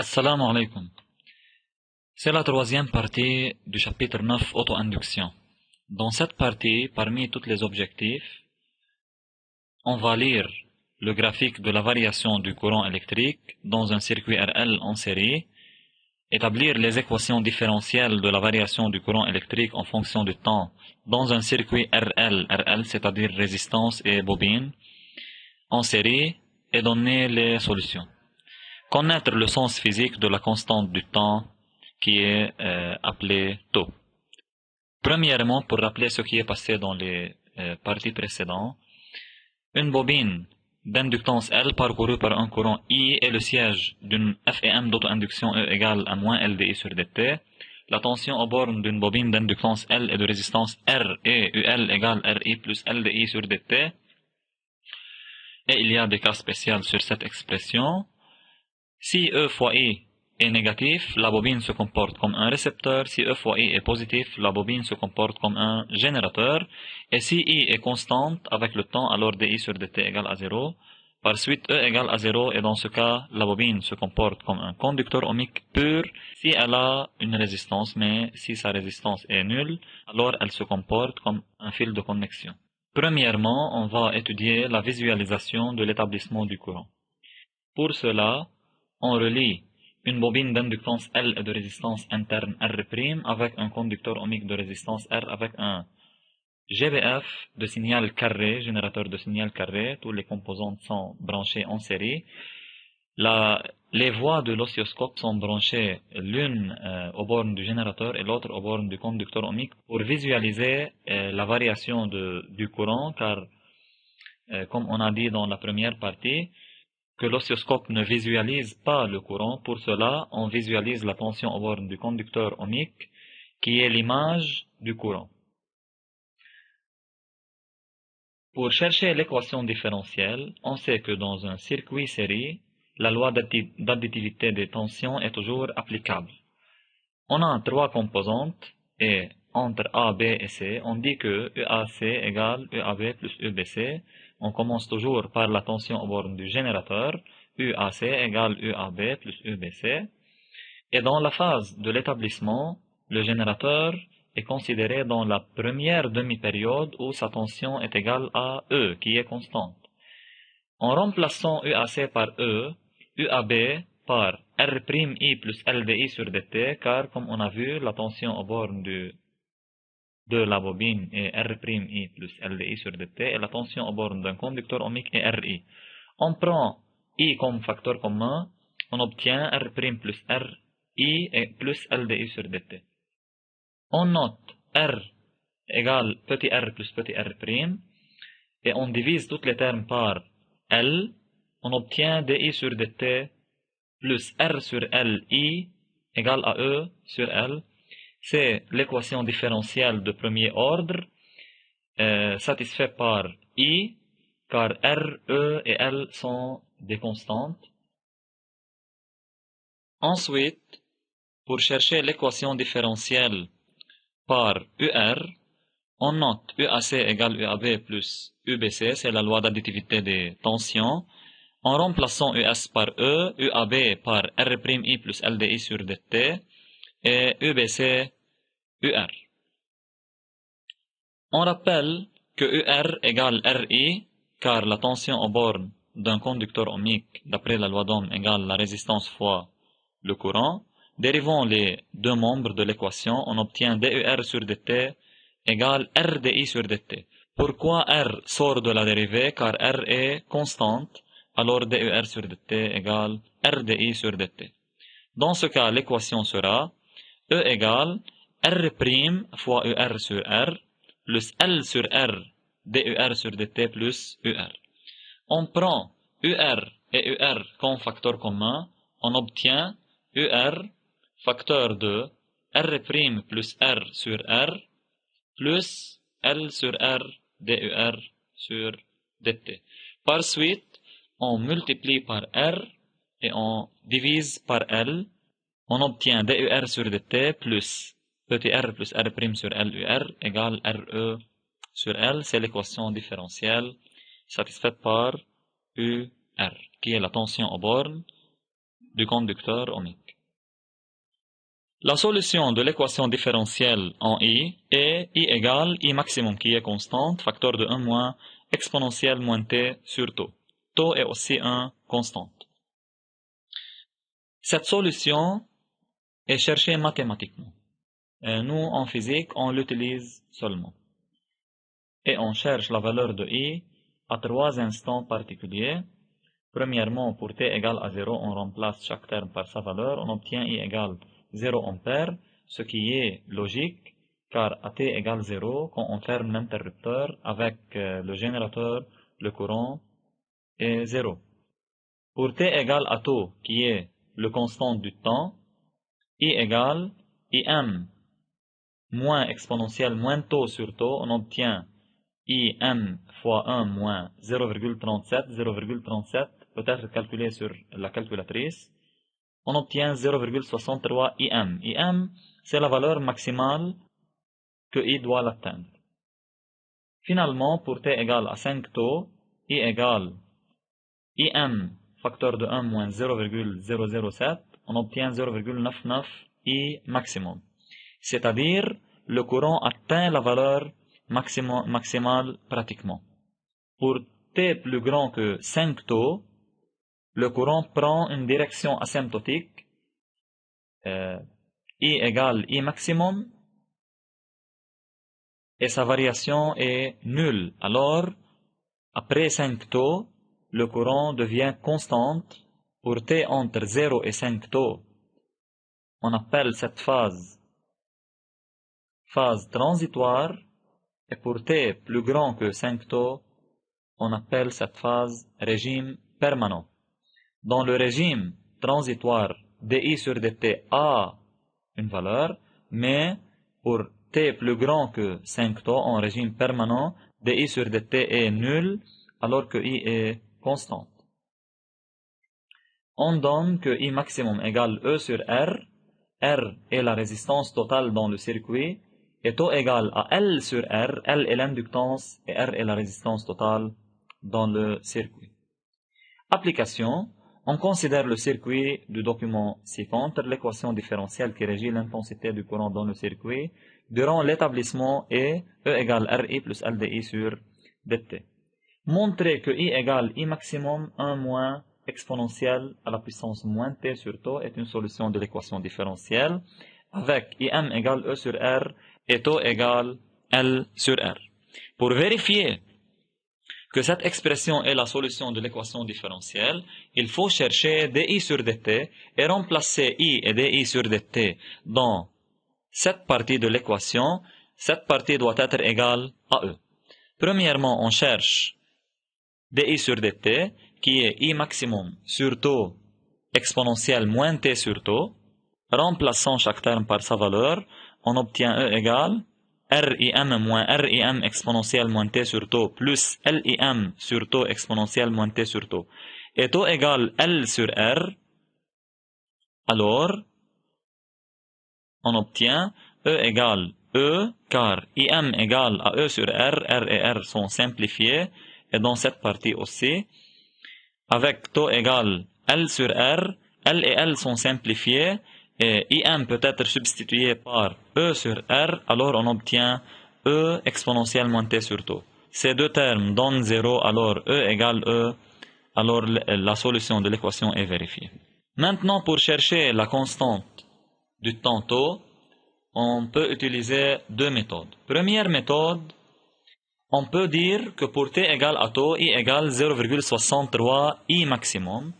Assalamu alaikum. C'est la troisième partie du chapitre 9 auto-induction. Dans cette partie, parmi tous les objectifs, on va lire le graphique de la variation du courant électrique dans un circuit RL en série, établir les équations différentielles de la variation du courant électrique en fonction du temps dans un circuit RL, c'est-à-dire résistance et bobine, en série, et donner les solutions. Connaître le sens physique de la constante du temps qui est appelée tau. Premièrement, pour rappeler ce qui est passé dans les parties précédentes, une bobine d'inductance L parcourue par un courant I est le siège d'une F et M d'auto-induction E égale à moins LDI sur dt. La tension aux bornes d'une bobine d'inductance L et de résistance R est UL égale RI plus LDI sur dt. Et il y a des cas spéciaux sur cette expression. Si E fois I est négatif, la bobine se comporte comme un récepteur. Si E fois I est positif, la bobine se comporte comme un générateur. Et si I est constante avec le temps, alors DI sur dt égale à 0. Par suite, E égale à 0, et dans ce cas, la bobine se comporte comme un conducteur ohmique pur si elle a une résistance, mais si sa résistance est nulle, alors elle se comporte comme un fil de connexion. Premièrement, on va étudier la visualisation de l'établissement du courant. Pour cela, on relie une bobine d'inductance L et de résistance interne R' avec un conducteur ohmique de résistance R avec un GBF de signal carré, générateur de signal carré, tous les composantes sont branchées en série. Les voies de l'oscilloscope sont branchées l'une aux bornes du générateur et l'autre aux bornes du conducteur ohmique pour visualiser la variation du courant, car comme on a dit dans la première partie, que l'oscilloscope ne visualise pas le courant. Pour cela, on visualise la tension aux bornes du conducteur ohmique, qui est l'image du courant. Pour chercher l'équation différentielle, on sait que dans un circuit série, la loi d'additivité des tensions est toujours applicable. On a trois composantes, et entre A, B et C, on dit que EAC égale EAB plus EBC. On commence toujours par la tension aux bornes du générateur, UAC égale UAB plus UBC. Et dans la phase de l'établissement, le générateur est considéré dans la première demi-période où sa tension est égale à E, qui est constante. En remplaçant UAC par E, UAB par R'I plus LDI sur dt, car comme on a vu, la tension aux bornes de la bobine est R'I plus LDI sur dt, et la tension aux bornes d'un conducteur ohmique est RI. On prend I comme facteur commun, on obtient R' plus RI et plus LDI sur dt. On note R égale petit r plus petit r', et on divise tous les termes par L, on obtient DI sur dt plus R sur L I égale à E sur L. C'est l'équation différentielle de premier ordre, satisfaite par I, car R, E et L sont des constantes. Ensuite, pour chercher l'équation différentielle par UR, on note UAC égale UAB plus UBC, c'est la loi d'additivité des tensions. En remplaçant US par E, UAB par R'I plus LDI sur dt, et UBC UR. On rappelle que UR égale RI, car la tension aux bornes d'un conducteur ohmique, d'après la loi d'Ohm, égale la résistance fois le courant. Dérivant les deux membres de l'équation, on obtient DUR sur dt égale RDI sur dt. Pourquoi R sort de la dérivée? Car R est constante, alors DUR sur dt égale RDI sur dt. Dans ce cas, l'équation sera E égale R' fois UR sur R plus L sur R DUR sur dt plus UR. On prend UR et UR comme facteur commun, on obtient UR facteur de R' plus R sur R plus L sur R DUR sur dt. Par suite, on multiplie par R et on divise par L. On obtient DUR sur dt plus petit r plus R' sur LUR égale RE sur L. C'est l'équation différentielle satisfaite par UR, qui est la tension aux bornes du conducteur ohmique. La solution de l'équation différentielle en I est I égale I maximum qui est constante, facteur de 1 moins exponentielle moins T sur taux. Taux est aussi 1 constante. Cette solution est cherchée mathématiquement. Nous, en physique, on l'utilise seulement. Et on cherche la valeur de I à 3 instants particuliers. Premièrement, pour T égale à 0, on remplace chaque terme par sa valeur. On obtient I égale 0 ampère, ce qui est logique, car à T égale 0, quand on ferme l'interrupteur avec le générateur, le courant est 0. Pour T égale à taux, qui est le constant du temps, I égale IM moins exponentielle moins taux sur taux, on obtient IM fois 1 moins 0,37, 0,37 peut être calculé sur la calculatrice. On obtient 0,63 IM. IM, c'est la valeur maximale que I doit l'atteindre. Finalement, pour T égale à 5 taux, I égale IM facteur de 1 moins 0,007, on obtient 0,99 I maximum. C'est-à-dire, le courant atteint la valeur maximale pratiquement. Pour T plus grand que 5 taux, le courant prend une direction asymptotique, I égale I maximum, et sa variation est nulle. Alors, après 5 taux, le courant devient constante. Pour T entre 0 et 5 taux, on appelle cette phase transitoire, et pour T plus grand que 5 taux, on appelle cette phase régime permanent. Dans le régime transitoire, dI sur dt a une valeur, mais pour T plus grand que 5 taux, en régime permanent, dI sur dt est nul, alors que I est constante. On donne que I maximum égale E sur R. R est la résistance totale dans le circuit, et taux égale à L sur R. L est l'inductance, et R est la résistance totale dans le circuit. Application. On considère le circuit du document ci-contre, l'équation différentielle qui régit l'intensité du courant dans le circuit, durant l'établissement est E égale RI plus LDI sur dt. Montrer que I égale I maximum 1 moins exponentielle à la puissance moins T sur taux est une solution de l'équation différentielle, avec IM égale E sur R et taux égale L sur R. Pour vérifier que cette expression est la solution de l'équation différentielle, il faut chercher dI sur dt et remplacer I et dI sur dt dans cette partie de l'équation. Cette partie doit être égale à E. Premièrement, on cherche dI sur dt, qui est I maximum sur taux exponentielle moins T sur taux. Remplaçant chaque terme par sa valeur, on obtient E égale RIM moins RIM exponentielle moins T sur taux plus LIM sur taux exponentielle moins T sur taux. Et taux égale L sur R. Alors, on obtient E égale E, car IM égale à E sur R. R et R sont simplifiés, et dans cette partie aussi. Avec taux égale L sur R, L et L sont simplifiés, et IM peut être substitué par E sur R, alors on obtient E exponentielle moins T sur taux. Ces deux termes donnent 0, alors E égale E, alors la solution de l'équation est vérifiée. Maintenant, pour chercher la constante du temps taux, on peut utiliser deux méthodes. Première méthode, on peut dire que pour T égale à taux, I égale 0,63 I maximum.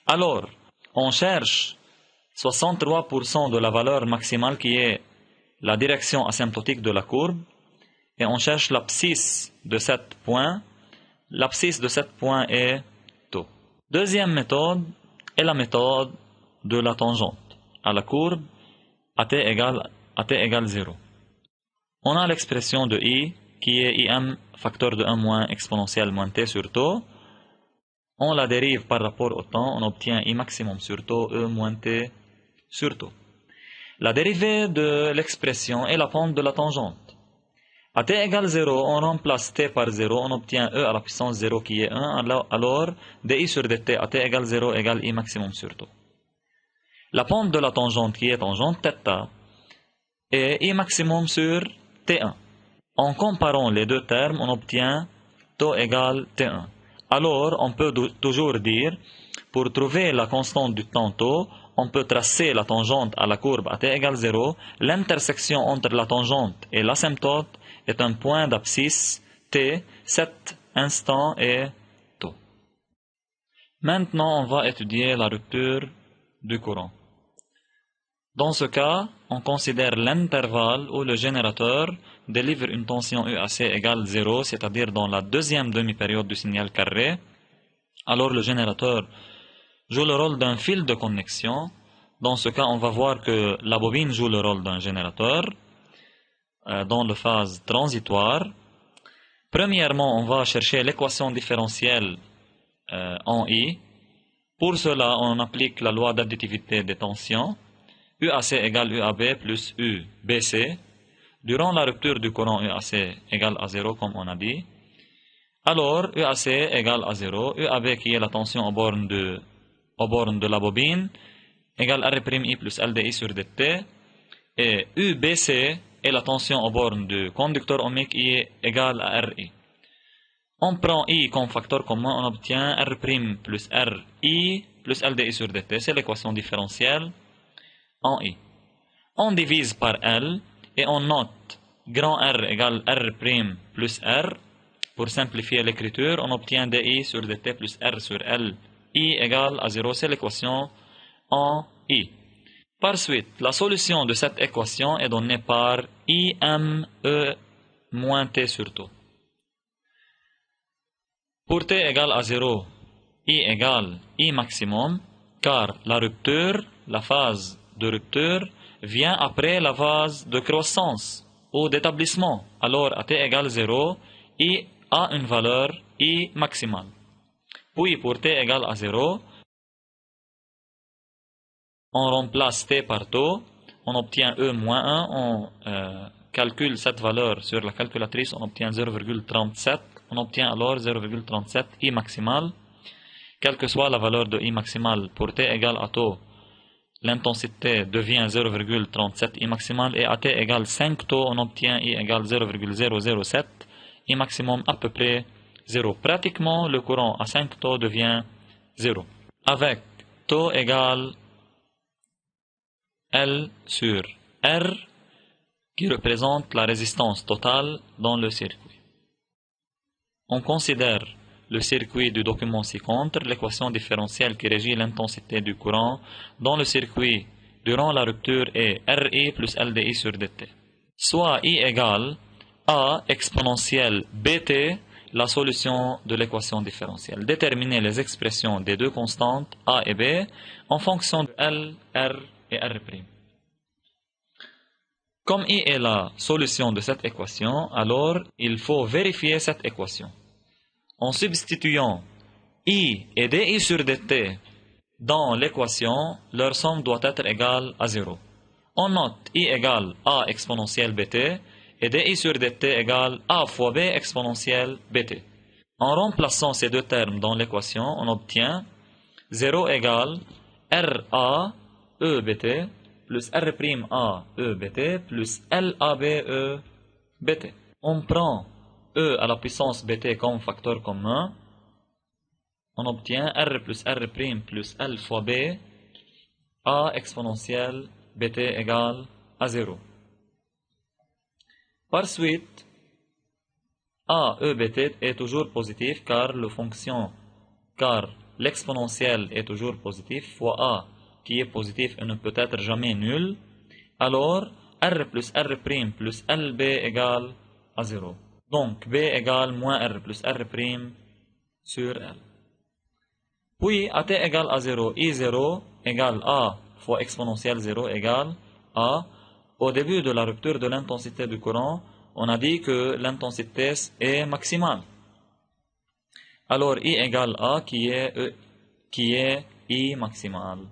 Alors, on cherche 63% de la valeur maximale qui est la direction asymptotique de la courbe, et on cherche l'abscisse de 7 points. L'abscisse de 7 points est taux. Deuxième méthode est la méthode de la tangente à la courbe à t égale 0. On a l'expression de I qui est IM facteur de 1 moins exponentielle moins T sur taux. On la dérive par rapport au temps, on obtient I maximum sur taux E moins T sur taux. La dérivée de l'expression est la pente de la tangente. À t égale 0, on remplace t par 0, on obtient E à la puissance 0 qui est 1, alors dI sur dt à t égale 0 égale I maximum sur taux. La pente de la tangente qui est tangente θ est I maximum sur T1. En comparant les deux termes, on obtient taux égale T1. Alors, on peut toujours dire, pour trouver la constante du temps taux, on peut tracer la tangente à la courbe à t égale 0. L'intersection entre la tangente et l'asymptote est un point d'abscisse t. Cet instant est taux. Maintenant, on va étudier la rupture du courant. Dans ce cas, on considère l'intervalle où le générateur délivre une tension UAC égale 0, c'est-à-dire dans la deuxième demi-période du signal carré. Alors le générateur joue le rôle d'un fil de connexion. Dans ce cas, on va voir que la bobine joue le rôle d'un générateur dans la phase transitoire. Premièrement, on va chercher l'équation différentielle en I. Pour cela, on applique la loi d'additivité des tensions. UAC égale UAB plus UBC. Durant la rupture du courant, UAC égale à 0, comme on a dit. Alors, UAC égale à 0. UAB, qui est la tension au borne de la bobine, égale R'I plus LDI sur dt. Et UBC est la tension au borne du conducteur ohmique I est égale à RI. On prend I comme facteur commun, on obtient R' plus RI plus LDI sur dt. C'est l'équation différentielle en I. On divise par L et on note grand R égale R' plus R. Pour simplifier l'écriture, on obtient DI sur dt plus R sur L. I égale à 0, c'est l'équation en I. Par suite, la solution de cette équation est donnée par IME moins T sur taux. Pour T égale à 0, I égale I maximum, car la phase de rupture, vient après la phase de croissance ou d'établissement. Alors, à T égale 0, I a une valeur I maximale. Puis, pour T égale à 0, on remplace T par taux, on obtient E moins 1, on calcule cette valeur sur la calculatrice, on obtient 0,37, on obtient alors 0,37 I maximale. Quelle que soit la valeur de I maximale, pour T égale à taux, l'intensité devient 0,37 I maximale, et à T égale 5 taux, on obtient I égale 0,007, I maximum à peu près 0. Pratiquement, le courant à 5 taux devient 0. Avec taux égale L sur R, qui représente la résistance totale dans le circuit. On considère le circuit du document ci-contre, l'équation différentielle qui régit l'intensité du courant dans le circuit durant la rupture est RI plus LDI sur dt. Soit I égale A exponentielle BT, la solution de l'équation différentielle. Déterminer les expressions des deux constantes A et B en fonction de L, R et R'. Comme I est la solution de cette équation, alors il faut vérifier cette équation. En substituant I et DI sur dt dans l'équation, leur somme doit être égale à 0. On note I égale A exponentielle BT et DI sur dt égale A fois B exponentielle BT. En remplaçant ces deux termes dans l'équation, on obtient 0 égale RA EBT plus R'A EBT plus LAB EBT. On prend E à la puissance BT comme facteur commun, on obtient R plus R' plus L fois B, A exponentielle BT égale à 0. Par suite, A EBT est toujours positif car l'exponentielle est toujours positif, fois A qui est positif et ne peut être jamais nul, alors R plus R' plus LB égale à 0. Donc, B égale moins R plus R' sur L. Puis, à T égale à 0, I0 égale A fois exponentielle 0 égale A. Au début de la rupture de l'intensité du courant, on a dit que l'intensité est maximale. Alors, I égale A qui est I maximale.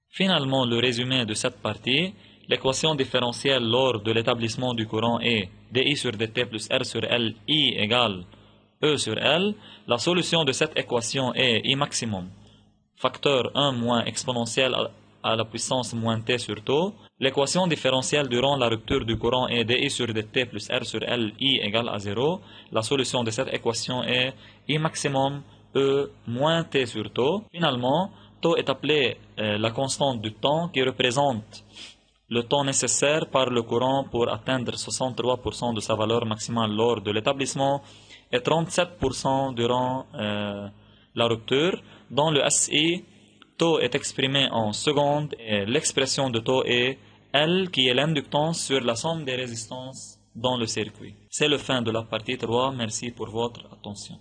Finalement, le résumé de cette partie, l'équation différentielle lors de l'établissement du courant est dI sur dt plus R sur L, I égale E sur L. La solution de cette équation est I maximum, facteur 1 moins exponentielle à la puissance moins t sur tau. L'équation différentielle durant la rupture du courant est dI sur dt plus R sur L, I égale à 0. La solution de cette équation est I maximum E moins t sur tau. Finalement, tau est appelé la constante du temps qui représente le temps nécessaire par le courant pour atteindre 63% de sa valeur maximale lors de l'établissement et 37% durant la rupture. Dans le SI, tau est exprimé en secondes et l'expression de tau est L qui est l'inductance sur la somme des résistances dans le circuit. C'est le fin de la partie 3. Merci pour votre attention.